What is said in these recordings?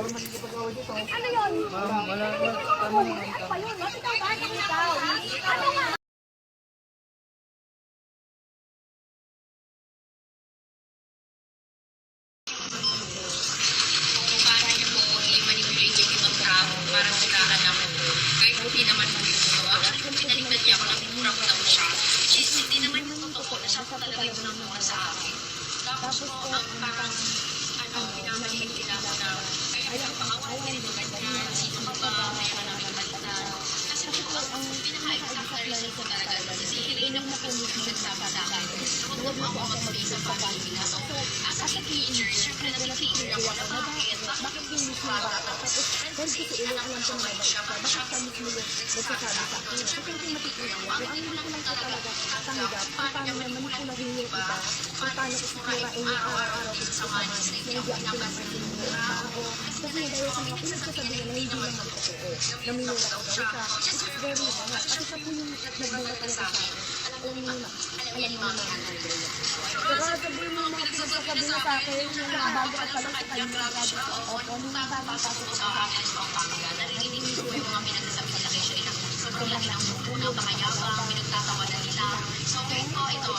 Ano yun? Wala. Ano ba yun? Bakit ikaw ba? Ikaw? Ano nga? Kung paano niyo po i-manipulate yung ibang tao para siraan ako po. Kahit hindi naman po yung totoo. Actually, pinaligtad niya ako ng mura ko daw siya. Since hindi naman yung totoo na siya po talaga yung namuha sa akin. Tapos po, ang parang, pinamalihin nila ako na, kaya pakawalan nito ganyan, sino ka ba, kaya ka namin balitan. Kasi po, ang pinaka-exact reason ko talaga, kasi Helena po kasi yung nagsabi sa akin, huwag mo ako mag-stay sa family nila. So, as a teacher, syempre nag-teacher ako na bakit hindi siya bata? Tapos kasi anak lang siya ngayon siya, bakit siya nagsasabi sa akin? Kasi hindi matitira ko. Ang hindi lang talaga tanggap, paano naman ko naging yung iba, paano ko sakurain yung araw-araw ko sa mga na hindi ako pinapansin mo ako. Kasi dahil sa mga pinagsasabihan na hindi naman totoo, naminula ko daw siya. It's very bad. Kasi siya po yung nagbunga talaga sa akin. Alam niyo naman ang idea. Saka sabihin mo mga pinagsasabi mo sa akin, yung nakabago ka pala sa kanya, nung bagong-pasok ko sa akin, narinig ko yung mga pinagsasabi nila kay Sherina. Sobrang laki ng muna, kamayabang, pinagtatawanan nila. So, ito,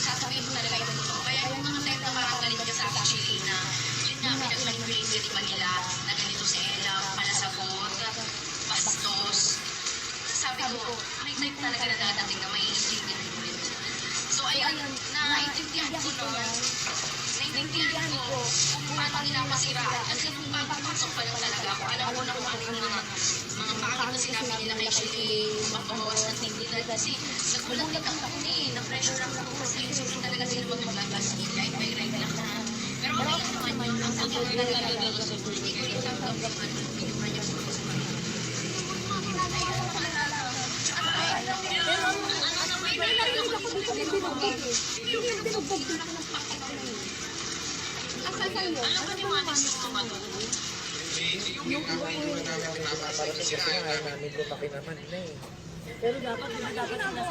sasabihin mo talaga yung totoo. Kaya yung mga time na parang galit ka sa akin, Sherina, yun na, pinag-manipulate ka diba nila, na ganito si Ella, palasagot, bastos. Sabi ko, may time talaga na dadating na may intindihan mo rin. So, ayun, naintindihan ko noon. Naintindihan ko kung paano nila masiraan. Kasi nung papapasok pa lang talaga ako, alam ko na kung ano yung mga pangit na sinabi nila kay Sherry, mapagawas ng tingin. Kasi nagulat din ako na-pressure ako kasi hindi talaga sila mag-magbabas. Kahit may right lang na. Pero okay lang naman yun. Ang pagkakas talaga gusto ko. Hindi ko rin tanggap yung ano, pinuha niya po sa mga. Pero may narinig ako dito ng binugbog. Hindi yung binugbog dito ng alam ba ni Juan is gusto ka doon? Yung iba po yung para sa ayaw namin lumaki naman na eh. Pero dapat sinasabi na.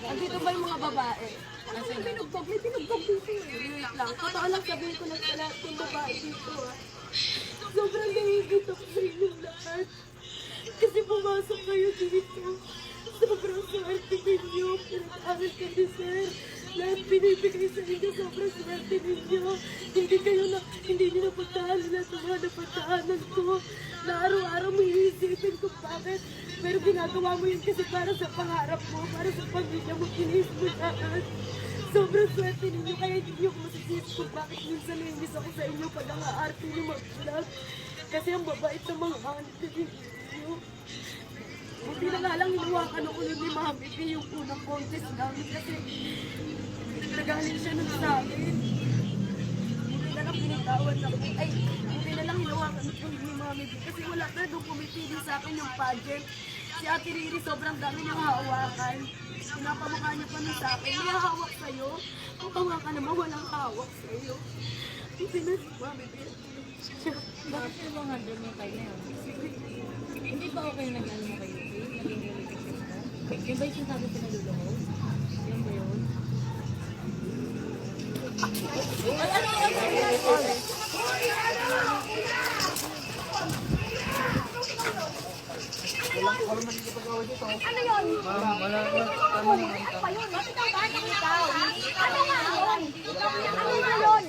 Andito ba yung mga babae? Ano yung binugbog? May binugbog dito eh. Wait lang. Totoo lang sabihin ko na sa lahat ng babae dito ah. Sobrang nahihigit ako sa inyong lahat. Kasi pumasok kayo dito. Sobrang swerte ninyo. Pinag-aral ka ni sir. Lahat binibigay sa inyo. Sobrang swerte ninyo. Hindi nyo napagdahanan na sa mga napagdahanan ko. Na araw-araw mo iisipin kung bakit. Pero ginagawa mo yun kasi para sa pangarap mo. Para sa pamilya mo. Kinis mo lahat. Sobrang swerte ninyo. Kaya hindi nyo masisip kung bakit minsan nainis ako sa inyo pag nangaarte nyo mag-vlog. Kasi ang babait ng mga hanip ninyo. Buti na nga lang hinawakan ako nun ni Mami P yung unang contest namin kasi nagaling siya nun sa akin. Buti na lang pinitawan ako. Ay, buti na lang hinawakan ako ni Mami P kasi wala na doon pumipili sa akin yung pageant. Si Ate Riri sobrang dami niyang hawakan. Pinapamukha niya pa nun sa akin. May hawak sa'yo. Kung tawa ka naman, walang hawak sa'yo. Buti na si Mami P. Bakit yung mga handle mo kayo na yun? Hindi ba okay nag-ano mo kayo? Naging relationship mo? Yung ba yung sinasabi ko naluloko? Yan ba yun? Ano yun? Wala. Ano ba yun? Bakit ikaw ba? Ikaw? Ano nga yun? Ano nga yun?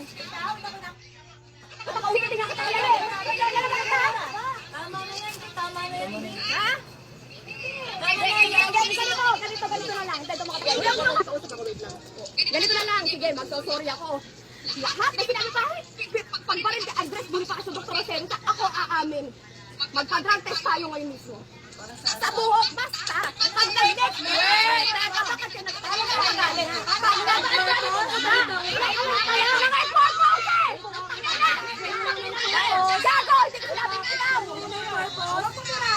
Makauhitin nga kita ulit. Tama na yan. Tama na yan. Ha? Ganito na lang. Ganito na lang. Sige, magsosorry ako. Ha? May sinabi pa? Pag ba rin address mo pa sa Dr. Rosenta, ako aamin. Magpa-drug test tayo ngayon mismo. Sa buhok, basta. Pag nag-next, teka ba kasi nagtala ka na galing. Pag Gago! Hindi ko sinabi ikaw!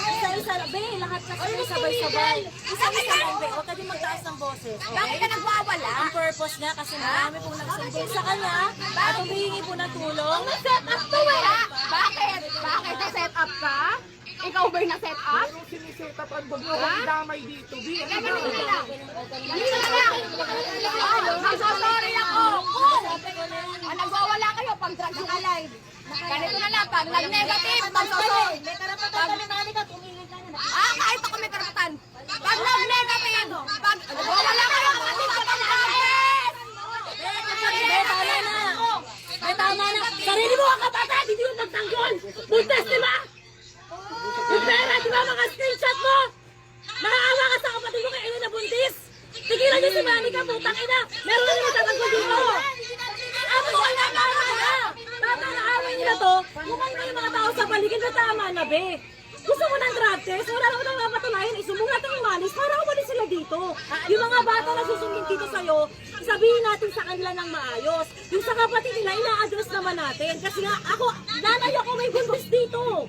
Isa-isa, be, lahat na kayo sabay-sabay. Isa-isa lang, be. Huwag ka din magtaas ng boses. Bakit ka nagwawala? Ang purpose niya kasi marami pong nagsumbong sa kanya at humihingi po ng tulong. Na-set up to eh! Bakit? Bakit na-set up ka? Ikaw ba'y na-set up? set up ang huwag mo akong idamay dito, B. Ano ba? Nagsasorry ako! Nagwawala kayo pag drugs ng alive. Ganito na lang, pag nag-negative, magsasorry. May karapatan ka ni Monica, tumigil ka na. Kahit ako may karapatan. Pag nag-negative, pag nagwawala kayo, kapatid ka pang drugs! Tama na. Sarili mo ang kapatid, hindi mo magtanggol. Buntes, di ba? Yung pera, di ba mga screenshot mo? Nakaawa ka sa kapatid mo kaya ina na buntis. Tigilan niyo si Monica, putang ina. Meron na naman tatanggol dito. Ako wala na. Tama na away nila to. Mukhang kayo mga tao sa paligid na tama na, be. Gusto mo ng drug test? Wala naman ang mapatunayan. Isumungat ang umalis para umalis sila dito. Yung mga bata na susungin dito sa'yo, sabihin natin sa kanila ng maayos. Yung sa kapatid nila, ina-address naman natin. Kasi nga, ako, nanay ako may buntis dito.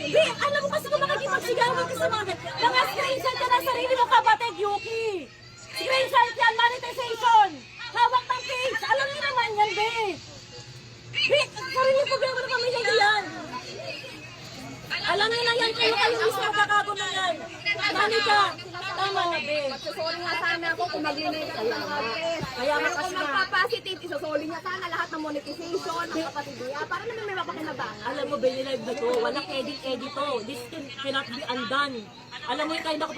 Be, alam mo kasi kung makikipagsigawan ka sa mga screenshot ka ng sarili mo kapatid, Yuki. Screenshot yan, monetization. Hawak ng page. Alam niyo naman yan, be. Be, sarili problema ng pamilya niyo yan. Alam niyo na yan, kayo mismo ang kakago na yan. Monica, tama na, be. Magsasorry nga sana ako kung mag-negative ng test. Kaya nga Pero kasi kung nga. magpa-positive, isosoli niya sana lahat ng monetization ng kapatid niya. Para naman may mapakinabangan. Alam mo, be, live na to. Walang edit to. This cannot be undone. Alam mo yung kind of